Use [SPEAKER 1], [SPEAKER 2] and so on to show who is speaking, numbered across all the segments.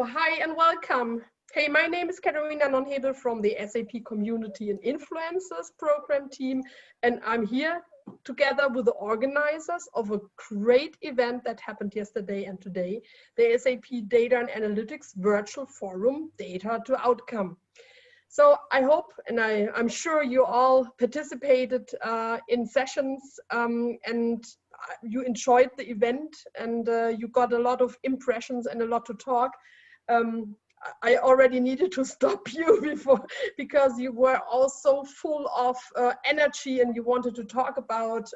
[SPEAKER 1] So, hi and welcome. Hey, my name is Katharina Nonhebel from the SAP Community and Influencers program team, and I'm here together with the organizers of a great event that happened yesterday and today, the SAP Data and Analytics Virtual Forum, Data to Outcome. So I hope, and I'm sure you all participated in sessions and you enjoyed the event, and you got a lot of impressions and a lot to talk. I already needed to stop you before, because you were all so full of energy and you wanted to talk about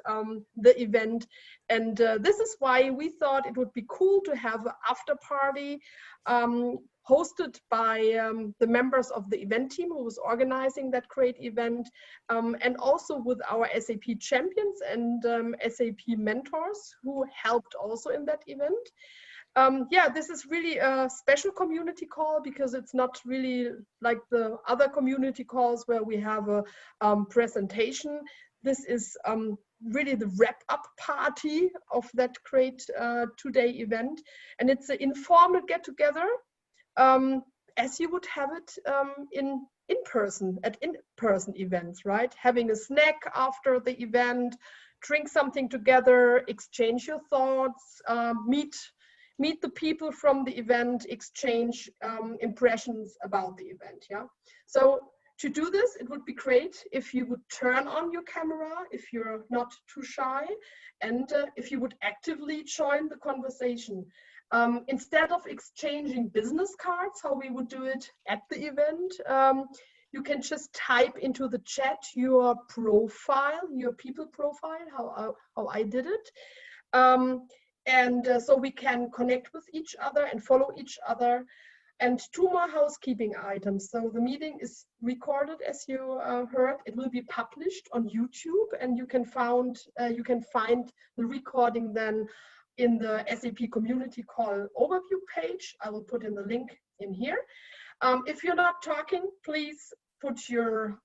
[SPEAKER 1] the event. And this is why we thought it would be cool to have an after party hosted by the members of the event team who was organizing that great event, and also with our SAP champions and SAP mentors who helped also in that event. Yeah, this is really a special community call because it's not really like the other community calls where we have a presentation. This is really the wrap-up party of that great two-day event. And it's an informal get-together as you would have it in-person, at in-person events, right? Having a snack after the event, drink something together, exchange your thoughts, meet the people from the event, exchange impressions about the event, yeah? So to do this, it would be great if you would turn on your camera, if you're not too shy, and if you would actively join the conversation. Instead of exchanging business cards, how we would do it at the event, you can just type into the chat your profile, your people profile, how I did it. So we can connect with each other and follow each other. And two more housekeeping items. So the meeting is recorded, as you heard. It will be published on YouTube, and you can find the recording then in the SAP Community Call overview page. I will put in the link in here. If you're not talking, please put your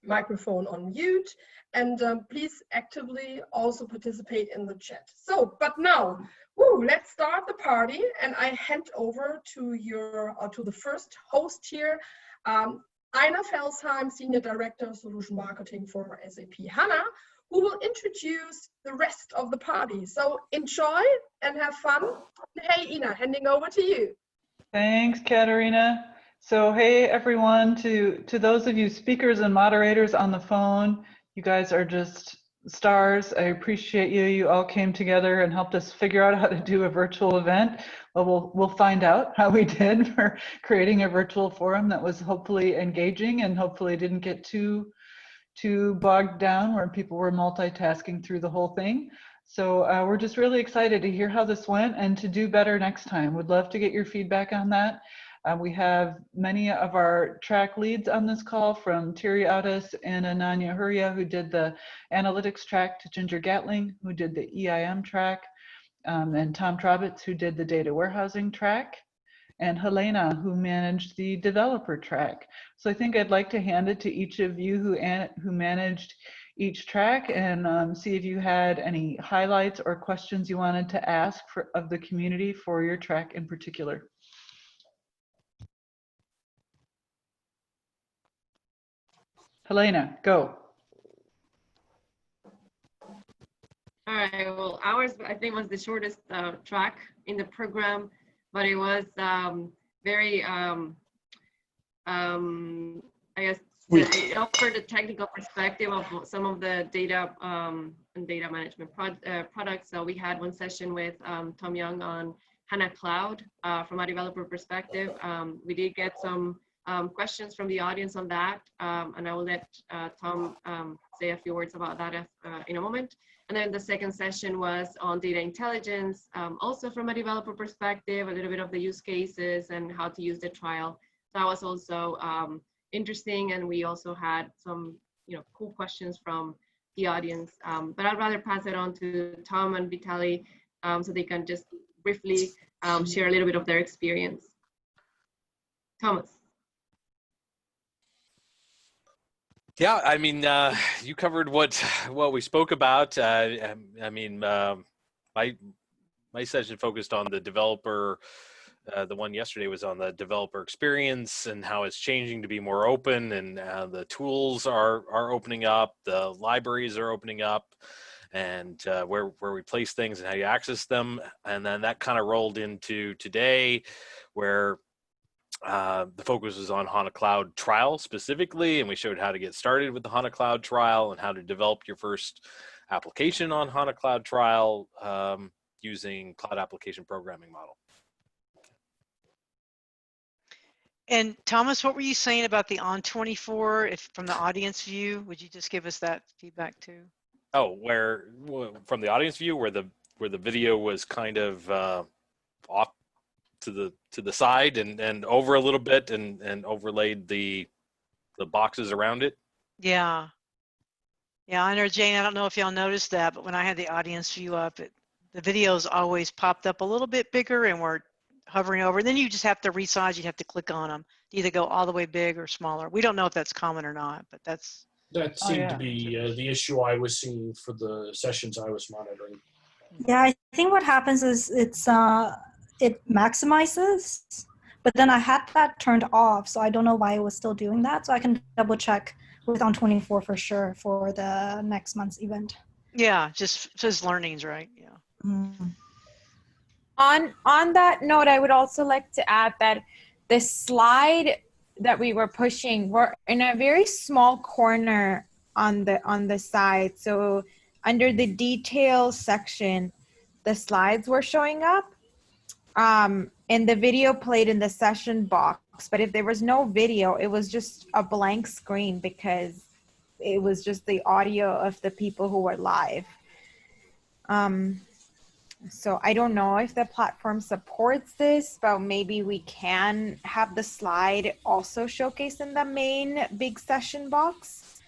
[SPEAKER 1] microphone on mute, and please actively also participate in the chat. So, but now, let's start the party, and I hand over to the first host here, Aina Felsheim, Senior Director of Solution Marketing for SAP HANA, who will introduce the rest of the party. So enjoy and have fun. Hey, Ina, handing over to you.
[SPEAKER 2] Thanks, Katharina. So hey everyone, to those of you speakers and moderators on the phone, you guys are just stars. I appreciate you. You all came together and helped us figure out how to do a virtual event. Well, we'll find out how we did for creating a virtual forum that was hopefully engaging and hopefully didn't get too bogged down where people were multitasking through the whole thing. So we're just really excited to hear how this went and to do better next time. Would love to get your feedback on that. We have many of our track leads on this call, from Thierry Audis and Ananya Huria, who did the analytics track, to Ginger Gatling, who did the EIM track, and Tom Trabitz, who did the data warehousing track, and Helena, who managed the developer track. So I think I'd like to hand it to each of you who managed each track, and see if you had any highlights or questions you wanted to ask of the community for your track in particular. Helena, go.
[SPEAKER 3] All right, well, ours, I think, was the shortest track in the program, but it was very, I guess, it offered a technical perspective of some of the data and data management products. So we had one session with Tom Young on HANA Cloud from a developer perspective. We did get some questions from the audience on that, and I will let Tom say a few words about that in a moment. And then the second session was on data intelligence, also from a developer perspective, a little bit of the use cases and how to use the trial. That was also interesting, and we also had some cool questions from the audience. But I'd rather pass it on to Tom and Vitaly so they can just briefly share a little bit of their experience. Thomas.
[SPEAKER 4] Yeah, I mean, you covered what we spoke about. I mean, my session focused on the developer the one yesterday was on the developer experience and how it's changing to be more open, and the tools are opening up, the libraries are opening up, and where we place things and how you access them. And then that kind of rolled into today, where the focus was on HANA Cloud trial specifically, and we showed how to get started with the HANA Cloud trial and how to develop your first application on HANA Cloud trial using Cloud Application Programming Model.
[SPEAKER 5] And Thomas, what were you saying about the On24? If from the audience view, would you just give us that feedback too?
[SPEAKER 4] Oh, from the audience view, where the video was kind of off to the side and over a little bit and overlaid the boxes around it.
[SPEAKER 5] Yeah. Yeah, I know, Jane, I don't know if y'all noticed that, but when I had the audience view up, the videos always popped up a little bit bigger and were hovering over. And then you just have to resize, you'd have to click on them to either go all the way big or smaller. We don't know if that's common or not, but that
[SPEAKER 6] seemed to be the issue I was seeing for the sessions I was monitoring.
[SPEAKER 7] Yeah, I think what happens is it maximizes, but then I had that turned off, so I don't know why it was still doing that. So I can double check with On24 for sure for the next month's event.
[SPEAKER 5] Yeah, just learnings, right? Yeah.
[SPEAKER 7] Mm.
[SPEAKER 8] On that note, I would also like to add that the slide that we were pushing were in a very small corner on the side. So under the details section, the slides were showing up, and the video played in the session box. But if there was no video, it was just a blank screen because it was just the audio of the people who were live. So I don't know if the platform supports this, but maybe we can have the slide also showcased in the main big session box.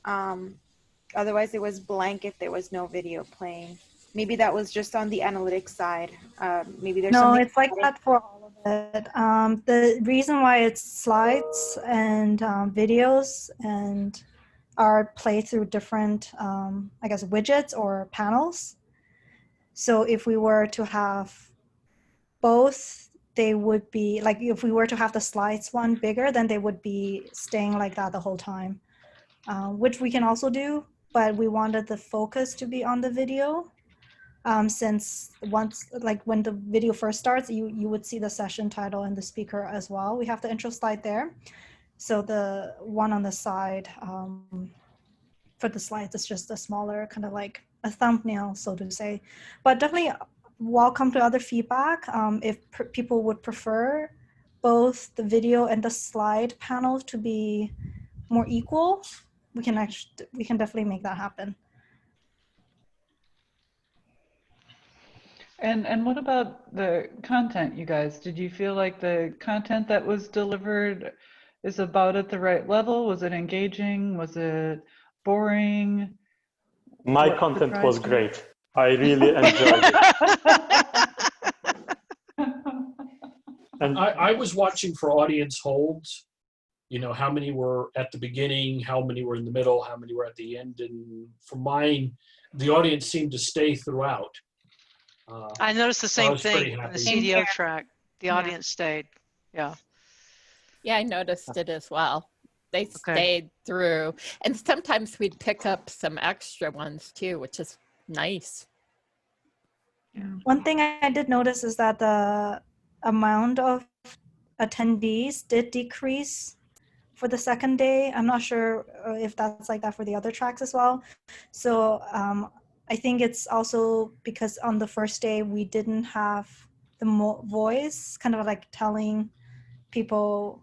[SPEAKER 8] Otherwise, it was blank if there was no video playing. Maybe that was just on the analytics side. Maybe there's
[SPEAKER 7] no, it's like that for all of it. The reason why it's slides and videos and are played through different, I guess, widgets or panels. So if we were to have both, they would be like, if we were to have the slides one bigger, then they would be staying like that the whole time, which we can also do, but we wanted the focus to be on the video. Since once, like when the video first starts, you would see the session title and the speaker as well. We have the intro slide there. So the one on the side for the slides is just a smaller kind of like a thumbnail, so to say. But definitely welcome to other feedback. If people would prefer both the video and the slide panel to be more equal, we can definitely make that happen.
[SPEAKER 2] And what about the content, you guys? Did you feel like the content that was delivered is about at the right level? Was it engaging? Was it boring?
[SPEAKER 9] My content was great. I really enjoyed it.
[SPEAKER 6] And I was watching for audience holds, you know, how many were at the beginning, how many were in the middle, how many were at the end. And for mine, the audience seemed to stay throughout.
[SPEAKER 5] I noticed the same thing on the CDO track. The audience stayed. Yeah.
[SPEAKER 10] Yeah, I noticed it as well. They stayed through. And sometimes we'd pick up some extra ones too, which is nice.
[SPEAKER 7] Yeah. One thing I did notice is that the amount of attendees did decrease for the second day. I'm not sure if that's like that for the other tracks as well. So I think it's also because on the first day we didn't have the voice kind of like telling people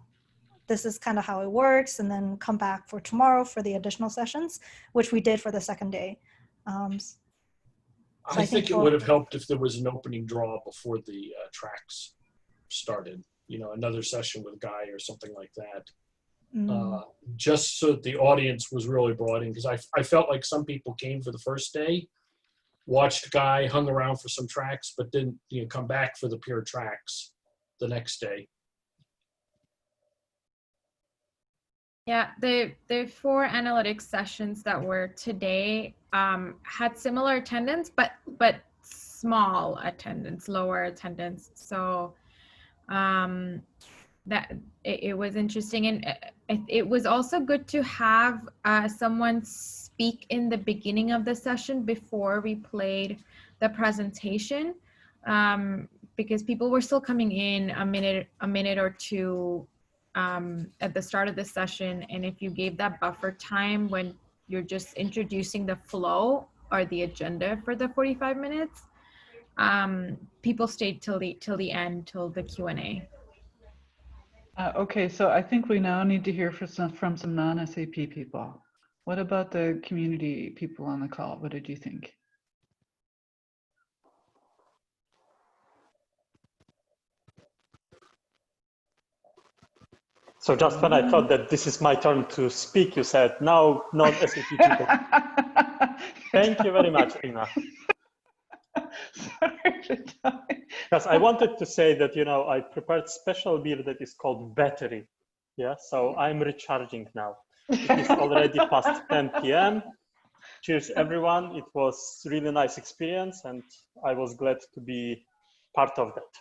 [SPEAKER 7] this is kind of how it works, and then come back for tomorrow for the additional sessions, which we did for the second day. So
[SPEAKER 6] I think it would have helped if there was an opening draw before the tracks started, you know, another session with Guy or something like that. Just so that the audience was really brought in, because I felt like some people came for the first day, watched Guy, hung around for some tracks, but didn't, you know, come back for the pure tracks the next day.
[SPEAKER 11] Yeah, the 4 analytics sessions that were today had similar attendance, but small attendance, lower attendance. So That it was interesting, and it was also good to have someone speak in the beginning of the session before we played the presentation, because people were still coming in a minute or two at the start of the session, and if you gave that buffer time when you're just introducing the flow or the agenda for the 45 minutes, people stayed till the end, till the Q&A.
[SPEAKER 2] Okay, so I think we now need to hear from some non-SAP people. What about the community people on the call? What did you think?
[SPEAKER 9] So just when I thought that this is my turn to speak, you said, no, non-SAP people. Thank you very much, Ina. Because I wanted to say that, you know, I prepared special beer that is called Battery. Yeah, so I'm recharging now. It is already past 10 p.m. Cheers, everyone. It was really nice experience, and I was glad to be part of that.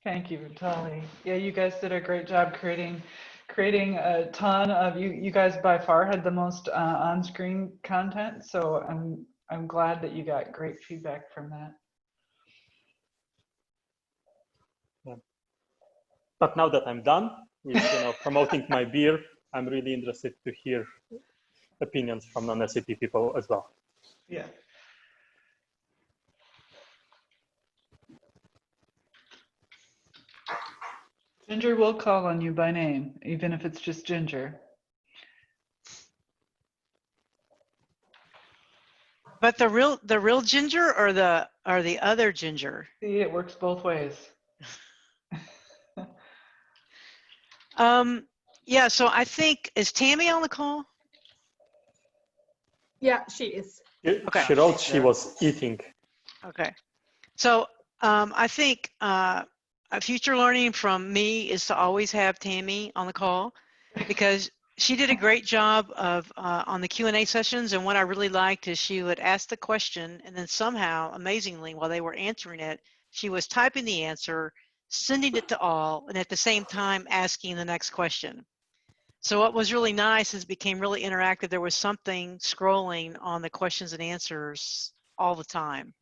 [SPEAKER 2] Thank you, Vitaly. Yeah, you guys did a great job creating a ton of, you guys by far had the most on-screen content, so I'm glad that you got great feedback from that.
[SPEAKER 9] Yeah. But now that I'm done with, you know, promoting my beer, I'm really interested to hear opinions from non-SAP people as well.
[SPEAKER 2] Yeah. Ginger will call on you by name, even if it's just Ginger.
[SPEAKER 5] But the real Ginger or the other Ginger?
[SPEAKER 2] See, it works both ways.
[SPEAKER 5] Yeah, so I think, is Tammy on the call?
[SPEAKER 1] Yeah, she is.
[SPEAKER 5] Okay.
[SPEAKER 9] She wrote she was eating.
[SPEAKER 5] Okay. So I think a future learning from me is to always have Tammy on the call, because she did a great job of on the Q&A sessions. And what I really liked is she would ask the question, and then somehow, amazingly, while they were answering it, she was typing the answer, sending it to all, and at the same time asking the next question. So what was really nice is it became really interactive. There was something scrolling on the questions and answers all the time.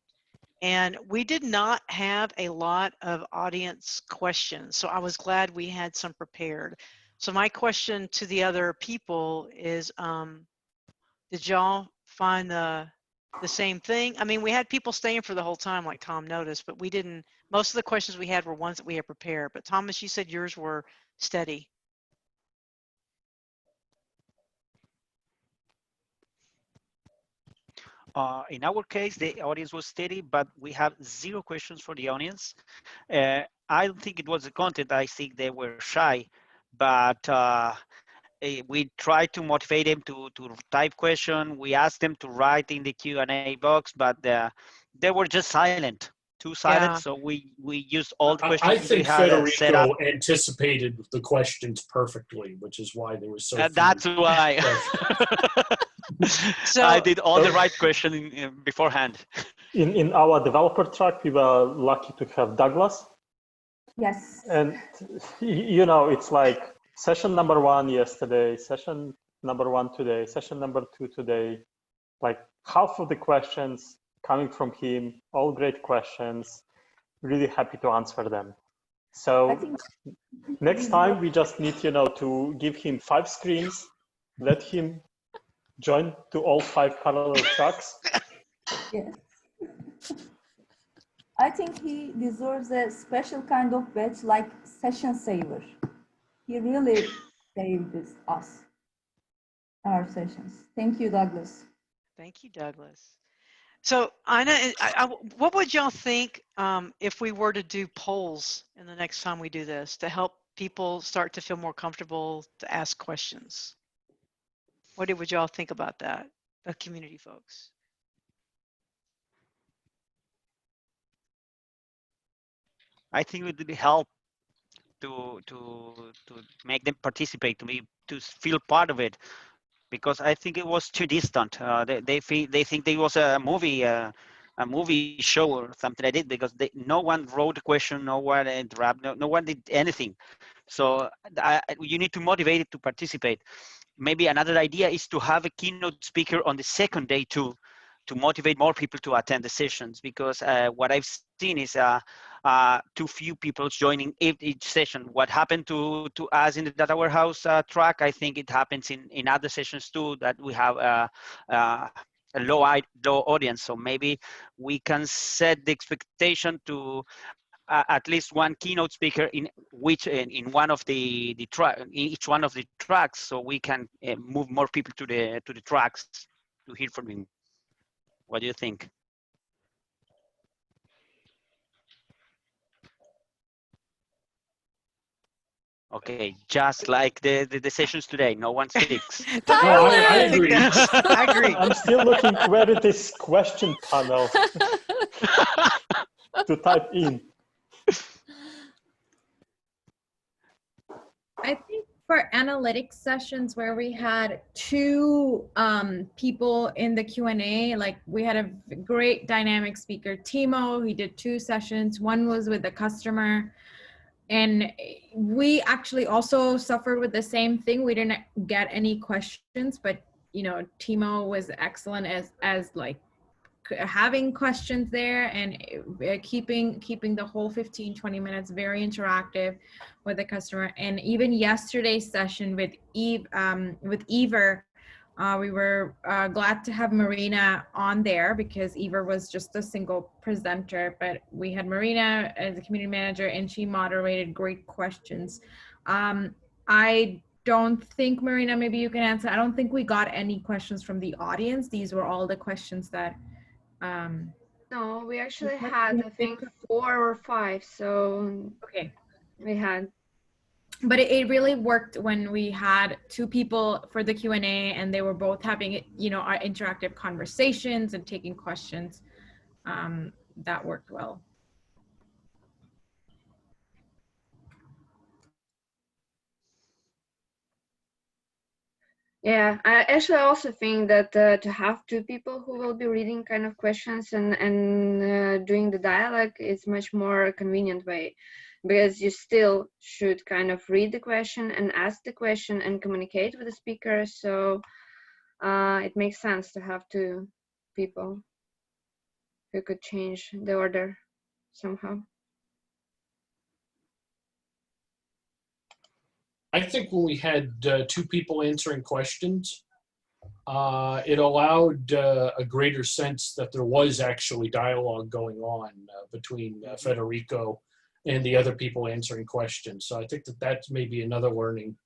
[SPEAKER 5] And we did not have a lot of audience questions, so I was glad we had some prepared. So my question to the other people is, did y'all find the same thing? I mean, we had people staying for the whole time, like Tom noticed, but we didn't, most of the questions we had were ones that we had prepared. But Thomas, you said yours were steady.
[SPEAKER 12] In our case, the audience was steady, but we have 0 questions for the audience. I don't think it was the content. I think they were shy, but we tried to motivate them to type question. We asked them to write in the Q&A box, but they were just silent, too silent. Yeah. So we used all the questions
[SPEAKER 6] I think
[SPEAKER 12] we had set up.
[SPEAKER 6] Federico anticipated the questions perfectly, which is why there was so few.
[SPEAKER 12] That's why. So I did all the right question beforehand.
[SPEAKER 9] In our developer track, we were lucky to have Douglas.
[SPEAKER 13] Yes.
[SPEAKER 9] And you know, it's like session number 1 yesterday, session number 1 today, session number 2 today. Like half of the questions coming from him, all great questions. Really happy to answer them. So next time we just need, you know, to give him 5 screens, let him join to all 5 parallel tracks.
[SPEAKER 13] Yes. I think he deserves a special kind of badge like session saver. He really saved us, our sessions. Thank you, Douglas.
[SPEAKER 5] Thank you, Douglas. So Ina, what would y'all think if we were to do polls in the next time we do this to help people start to feel more comfortable to ask questions? What would y'all think about that, the community folks?
[SPEAKER 12] I think it would help to make them participate, to feel part of it, because I think it was too distant. They think there was a movie movie show or something like that, because no one wrote a question, no one interrupted, no one did anything. So you need to motivate it to participate. Maybe another idea is to have a keynote speaker on the second day too, to motivate more people to attend the sessions, because what I've seen is too few people joining each session. What happened to us in the data warehouse track, I think it happens in other sessions too, that we have a low audience. So maybe we can set the expectation to at least one keynote speaker in one of each one of the tracks, so we can move more people to the tracks to hear from him. What do you think? Okay, just like the sessions today, no one speaks.
[SPEAKER 6] No, I agree.
[SPEAKER 5] I agree.
[SPEAKER 9] I'm still looking where it is question panel to type in.
[SPEAKER 11] I think for analytics sessions where we had two people in the Q&A, like we had a great dynamic speaker, Timo, he did 2 sessions. One was with the customer, and we actually also suffered with the same thing. We didn't get any questions, but you know, Timo was excellent as like having questions there and keeping the whole 15-20 minutes very interactive with the customer. And even yesterday's session with Ever, we were glad to have Marina on there, because Ever was just a single presenter, but we had Marina as a community manager and she moderated great questions. I don't think, Marina, maybe you can answer. I don't think we got any questions from the audience. These were all the questions that
[SPEAKER 14] no, we actually had, I think, 4 or 5. So
[SPEAKER 11] okay,
[SPEAKER 14] we had.
[SPEAKER 11] But it really worked when we had 2 people for the Q&A and they were both having, you know, our interactive conversations and taking questions. That worked well.
[SPEAKER 14] Yeah, I actually also think that to have 2 people who will be reading kind of questions and doing the dialogue is much more convenient way, because you still should kind of read the question and ask the question and communicate with the speaker. So it makes sense to have 2 people who could change the order somehow.
[SPEAKER 6] I think when we had 2 people answering questions, it allowed a greater sense that there was actually dialogue going on between Federico and the other people answering questions. So I think that that's maybe another learning,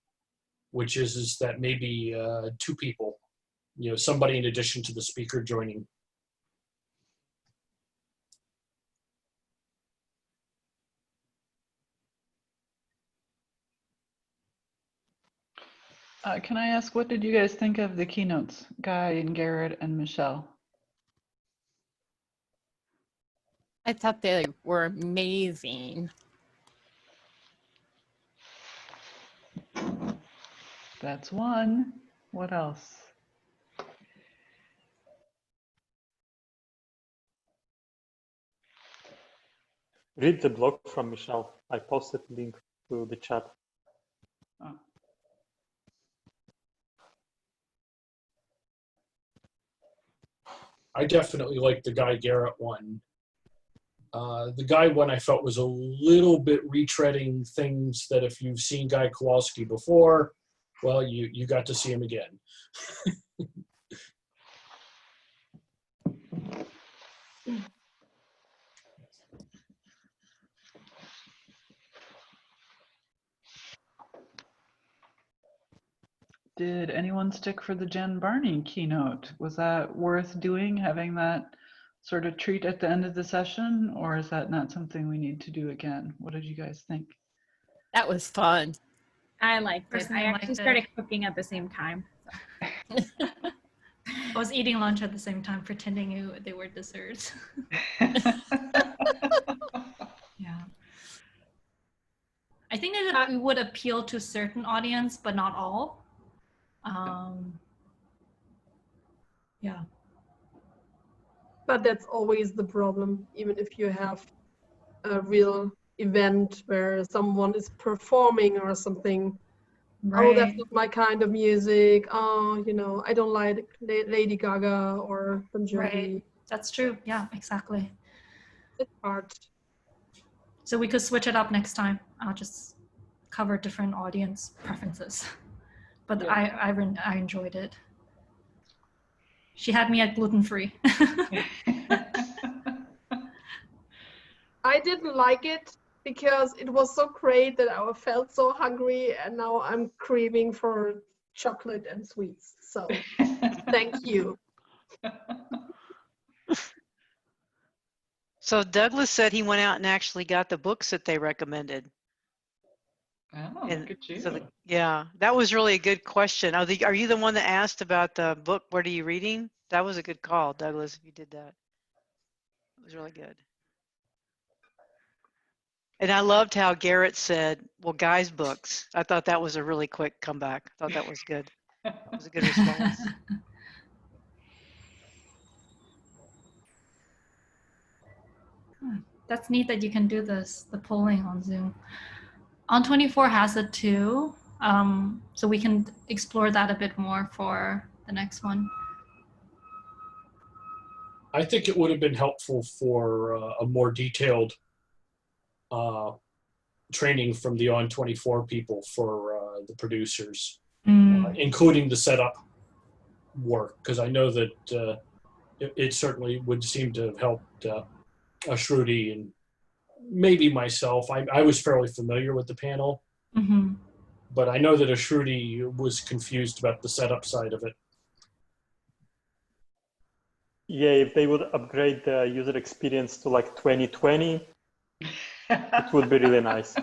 [SPEAKER 6] which is that maybe 2 people, you know, somebody in addition to the speaker joining.
[SPEAKER 2] Can I ask, what did you guys think of the keynotes, Guy and Garrett and Michelle?
[SPEAKER 10] I thought they were amazing.
[SPEAKER 2] That's one. What else?
[SPEAKER 9] Read the blog from Michelle. I posted the link to the chat.
[SPEAKER 2] Oh.
[SPEAKER 6] I definitely like the Guy Garrett one. The Guy one I felt was a little bit retreading things that if you've seen Guy Kowalski before, well, you got to see him again.
[SPEAKER 2] Did anyone stick for the Jen Barney keynote? Was that worth doing, having that sort of treat at the end of the session, or is that not something we need to do again? What did you guys think?
[SPEAKER 10] That was fun.
[SPEAKER 11] I liked it.
[SPEAKER 15] Personally,
[SPEAKER 11] I actually started cooking at the same time. So.
[SPEAKER 15] I was eating lunch at the same time, pretending they were desserts. Yeah. I think that we would appeal to a certain audience, but not all. Yeah.
[SPEAKER 1] But that's always the problem, even if you have a real event where someone is performing or something.
[SPEAKER 15] Right.
[SPEAKER 1] Oh, that's not my kind of music. Oh, you know, I don't like Lady Gaga or Bon Jovi.
[SPEAKER 15] Right. That's true. Yeah, exactly.
[SPEAKER 1] It's hard.
[SPEAKER 15] So we could switch it up next time. I'll just cover different audience preferences. But
[SPEAKER 1] Yeah.
[SPEAKER 15] I enjoyed it. She had me at gluten-free.
[SPEAKER 1] I didn't like it because it was so great that I felt so hungry, and now I'm craving for chocolate and sweets. So thank you.
[SPEAKER 5] So Douglas said he went out and actually got the books that they recommended.
[SPEAKER 2] Oh,
[SPEAKER 5] And
[SPEAKER 2] look at you.
[SPEAKER 5] so yeah, that was really a good question. Are you the one that asked about the book? What are you reading? That was a good call, Douglas, if you did that. It was really good. And I loved how Garrett said, well, guys' books. I thought that was a really quick comeback. I thought that was good. It was a good response.
[SPEAKER 15] That's neat that you can do this, the polling on Zoom. On24 has it too, so we can explore that a bit more for the next one.
[SPEAKER 6] I think it would have been helpful for a more detailed training from the On24 people for the producers, including the setup work, because I know that it certainly would seem to have helped Shruti and maybe myself. I was fairly familiar with the panel, but I know that Shruti was confused about the setup side of it.
[SPEAKER 9] Yeah, if they would upgrade the user experience to like 2020, it would be really nice.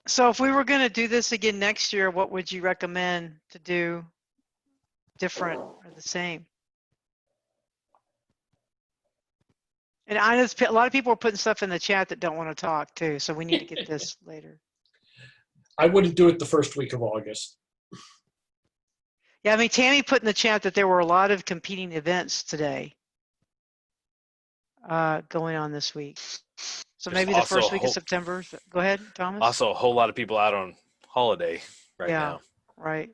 [SPEAKER 5] So if we were going to do this again next year, what would you recommend to do different or the same? And I know a lot of people are putting stuff in the chat that don't want to talk too, so we need to get this later.
[SPEAKER 6] I wouldn't do it the first week of August.
[SPEAKER 5] Yeah, I mean, Tammy put in the chat that there were a lot of competing events today going on this week. So
[SPEAKER 4] There's
[SPEAKER 5] maybe the first week of September. Go ahead, Thomas.
[SPEAKER 4] Also, a whole lot of people out on holiday right now.
[SPEAKER 5] Right.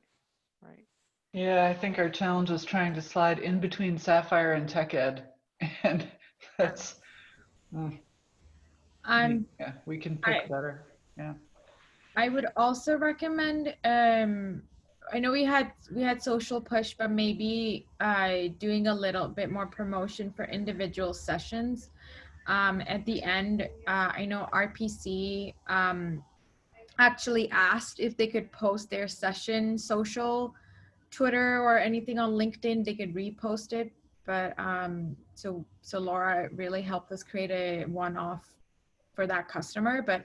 [SPEAKER 2] Yeah, I think our challenge is trying to slide in between Sapphire and Tech Ed, and that's yeah, we can pick better. Yeah.
[SPEAKER 8] I would also recommend. I know we had social push, but maybe doing a little bit more promotion for individual sessions. At the end, I know RPC actually asked if they could post their session social, Twitter or anything on LinkedIn. They could repost it, but so Laura really helped us create a one-off for that customer, but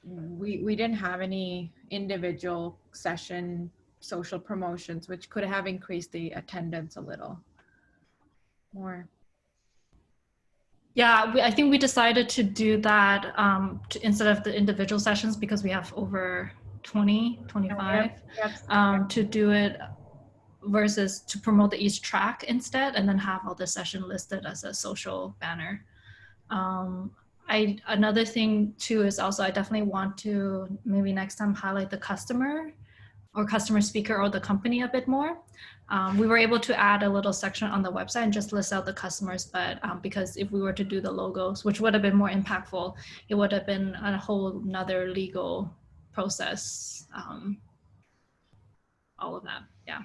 [SPEAKER 8] we didn't have any individual session social promotions, which could have increased the attendance a little more.
[SPEAKER 15] Yeah, I think we decided to do that instead of the individual sessions, because we have over 20, 25, to do it versus to promote each track instead, and then have all the session listed as a social banner. Another thing too is also I definitely want to maybe next time highlight the customer or customer speaker or the company a bit more. We were able to add a little section on the website and just list out the customers, but because if we were to do the logos, which would have been more impactful, it would have been a whole nother legal process, all of that, yeah.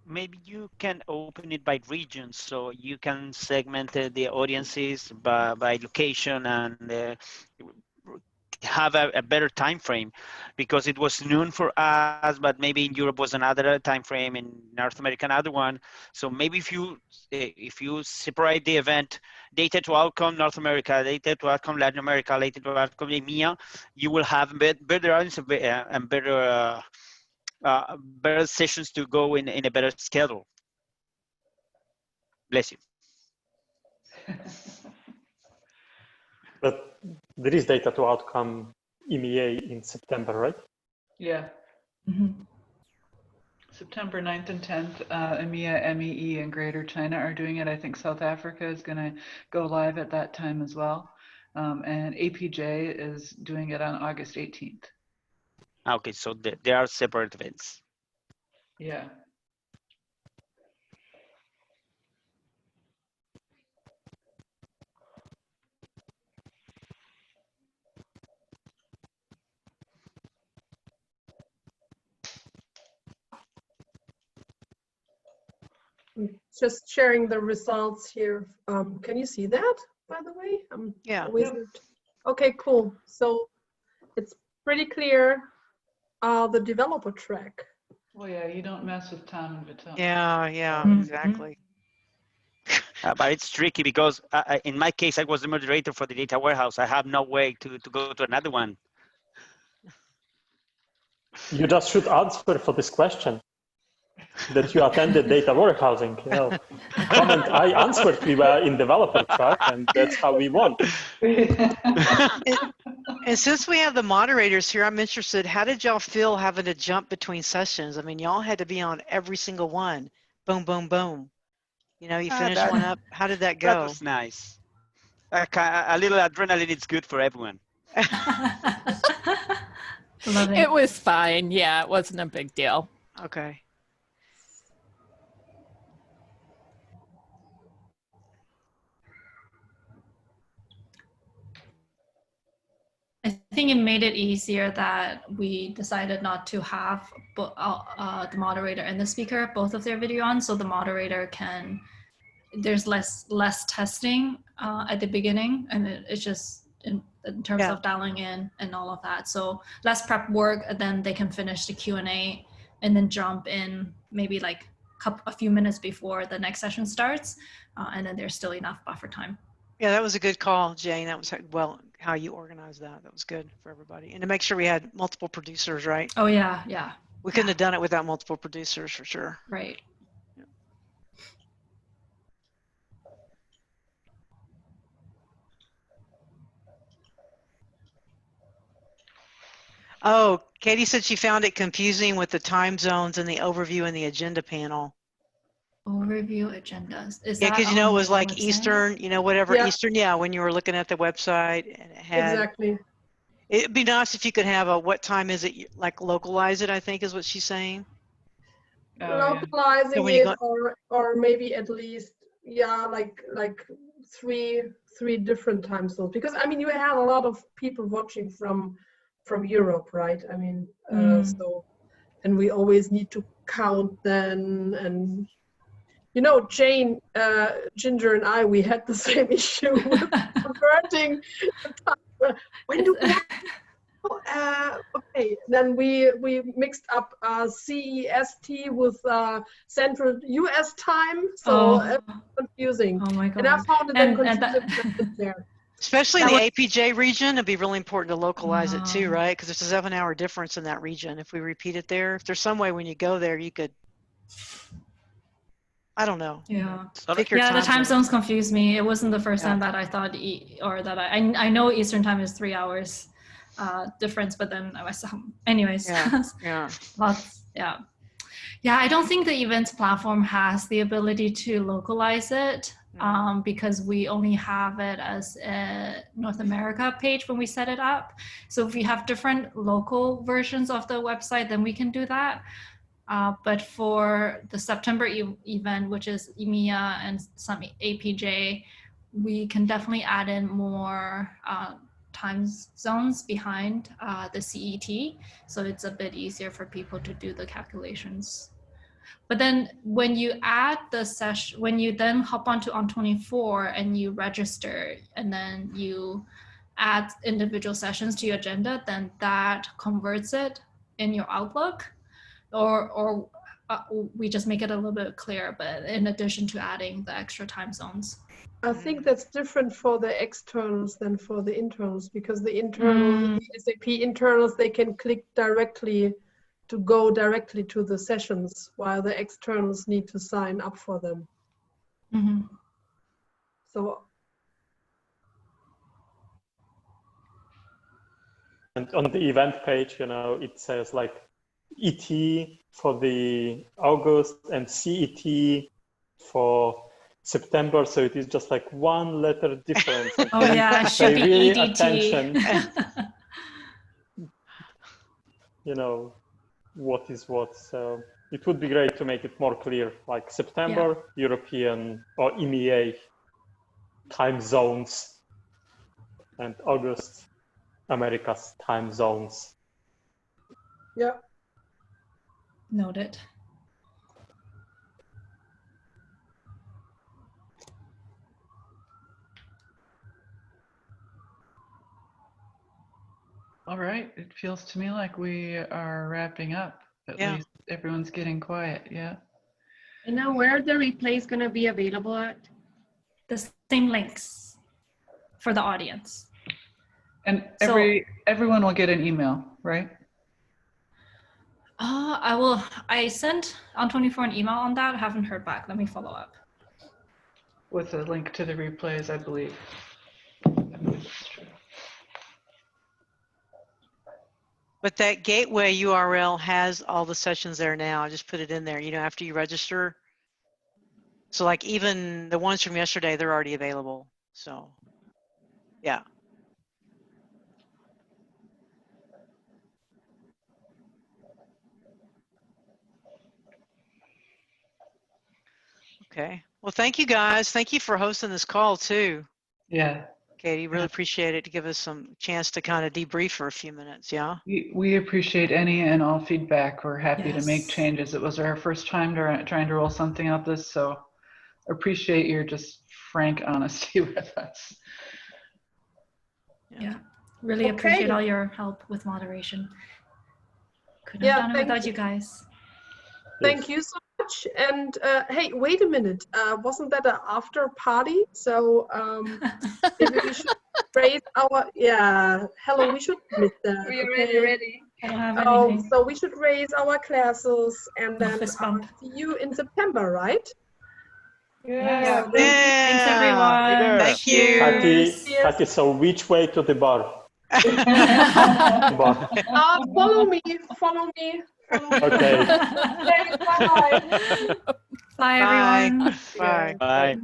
[SPEAKER 12] Maybe you can open it by regions, so you can segment the audiences by location and have a better time frame, because it was noon for us, but maybe in Europe was another time frame, in North America another one. So maybe if you separate the event, data to outcome North America, data to outcome Latin America, data to outcome EMEA, you will have better audience and better better sessions to go in a better schedule. Bless you.
[SPEAKER 9] But there is data to outcome EMEA in September, right?
[SPEAKER 2] Yeah.
[SPEAKER 11] Mm-hmm.
[SPEAKER 2] September 9th and 10th, EMEA, MEE, and Greater China are doing it. I think South Africa is going to go live at that time as well. And APJ is doing it on August 18th.
[SPEAKER 12] Okay, so they are separate events.
[SPEAKER 2] Yeah.
[SPEAKER 1] Just sharing the results here. Can you see that, by the way?
[SPEAKER 5] Yeah.
[SPEAKER 1] Okay, cool. So it's pretty clear the developer track.
[SPEAKER 2] Well, yeah, you don't mess with Tom and Vital.
[SPEAKER 5] Yeah, exactly.
[SPEAKER 12] But it's tricky because in my case, I was the moderator for the data warehouse. I have no way to go to another one.
[SPEAKER 9] You just should answer for this question. That you attended data warehousing. You know, comment, I answered, we were in developer track, and that's how we won.
[SPEAKER 5] And since we have the moderators here, I'm interested, how did y'all feel having to jump between sessions? I mean, y'all had to be on every single one. Boom, boom, boom. You know, you finish one up. How did that go?
[SPEAKER 12] That was nice. A little adrenaline is good for everyone.
[SPEAKER 10] It was fine. Yeah, it wasn't a big deal.
[SPEAKER 5] Okay.
[SPEAKER 15] I think it made it easier that we decided not to have the moderator and the speaker, both of their video on, so the moderator can, there's less testing at the beginning, and it's just in terms of dialing in and all of that. So less prep work, and then they can finish the Q&A and then jump in maybe like a few minutes before the next session starts, and then there's still enough buffer time.
[SPEAKER 5] Yeah, that was a good call, Jane. That was how you organized that. That was good for everybody. And to make sure we had multiple producers, right?
[SPEAKER 15] Oh, yeah, yeah.
[SPEAKER 5] We couldn't have done it without multiple producers for sure.
[SPEAKER 15] Right.
[SPEAKER 5] Yeah. Oh, Katie said she found it confusing with the time zones and the overview and the agenda panel.
[SPEAKER 15] Overview agendas. Is
[SPEAKER 5] yeah, because you know it was like
[SPEAKER 15] website?
[SPEAKER 5] Eastern, you know, whatever Eastern. Yeah, when you were looking at the website, and it had
[SPEAKER 1] Exactly.
[SPEAKER 5] It'd be nice if you could have a what time is it, like localize it. I think is what she's saying.
[SPEAKER 1] Localizing
[SPEAKER 5] so
[SPEAKER 1] it, or maybe at least like three different time zones, because I mean you have a lot of people watching from Europe, right? I mean, so, and we always need to count then. And you know, Jane, Ginger, and I, we had the same issue with converting the time. When do we have, okay, then we mixed up CEST with Central US time, so it was confusing.
[SPEAKER 15] Oh my god!
[SPEAKER 1] And I found it then confusing there.
[SPEAKER 5] Especially in the APJ region, it'd be really important to localize it too, right? Because there's a 7-hour difference in that region. If we repeat it there, if there's some way when you go there, you could. I don't know.
[SPEAKER 15] Yeah.
[SPEAKER 5] Pick your
[SPEAKER 15] the time zones confused me. It wasn't the first time that I thought, I know Eastern time is 3 hours difference, but then I was, anyways.
[SPEAKER 5] Yeah.
[SPEAKER 15] Lots. Yeah. Yeah. I don't think the events platform has the ability to localize it because we only have it as a North America page when we set it up. So if we have different local versions of the website, then we can do that. But for the September event, which is EMEA and some APJ, we can definitely add in more time zones behind the CET. So it's a bit easier for people to do the calculations. But then when you add the session, when you then hop onto On24 and you register and then you add individual sessions to your agenda, then that converts it in your Outlook. Or we just make it a little bit clearer, but in addition to adding the extra time zones.
[SPEAKER 1] I think that's different for the externals than for the internals, because the internals, the SAP internals, they can click directly to go directly to the sessions, while the externals need to sign up for them.
[SPEAKER 15] Mm-hmm.
[SPEAKER 1] So
[SPEAKER 9] And on the event page, you know, it says like ET for the August and CET for September. So it is just like one letter difference.
[SPEAKER 15] Oh yeah, it should be
[SPEAKER 9] really
[SPEAKER 15] EDT.
[SPEAKER 9] attention, you know, what is what. So it would be great to make it more clear, like September, European or EMEA time zones, and August, America's time zones.
[SPEAKER 1] Yeah.
[SPEAKER 15] Noted.
[SPEAKER 2] All right, it feels to me like we are wrapping up. At
[SPEAKER 5] Yeah.
[SPEAKER 2] least everyone's getting quiet, yeah.
[SPEAKER 3] And now where are the replays going to be available at?
[SPEAKER 15] The same links for the audience.
[SPEAKER 2] And
[SPEAKER 15] So-
[SPEAKER 2] everyone will get an email, right?
[SPEAKER 15] I sent On24 an email on that. I haven't heard back. Let me follow up.
[SPEAKER 2] With a link to the replays, I believe. I believe that's true.
[SPEAKER 5] But that gateway URL has all the sessions there now. I just put it in there, you know, after you register. So like even the ones from yesterday, they're already available. So yeah. Okay. Well, thank you guys. Thank you for hosting this call too.
[SPEAKER 2] Yeah.
[SPEAKER 5] Katie, really appreciate it to give us some chance to kind of debrief for a few minutes. Yeah.
[SPEAKER 2] We appreciate any and all feedback. We're happy to make
[SPEAKER 15] Yes.
[SPEAKER 2] changes. It was our first time trying to roll something out this, so appreciate your just frank honesty with us.
[SPEAKER 15] Yeah. Really
[SPEAKER 1] Okay.
[SPEAKER 15] appreciate all your help with moderation. Couldn't have done it without you guys.
[SPEAKER 1] Thank you so much. And hey, wait a minute. Wasn't that an after party? So maybe we should raise our, hello, we should admit that.
[SPEAKER 14] We are already ready.
[SPEAKER 15] I don't have
[SPEAKER 1] Oh,
[SPEAKER 15] anything.
[SPEAKER 1] so we should raise our classes and then
[SPEAKER 15] Fist bump.
[SPEAKER 1] see you in September, right?
[SPEAKER 15] Yeah.
[SPEAKER 1] So
[SPEAKER 15] Thanks everyone.
[SPEAKER 5] Thank you.
[SPEAKER 9] Katy, so which way to the bar? Bar.
[SPEAKER 1] follow me, follow me.
[SPEAKER 9] Okay.
[SPEAKER 1] Okay, bye-bye.
[SPEAKER 15] Bye everyone.
[SPEAKER 5] Bye.
[SPEAKER 12] Bye.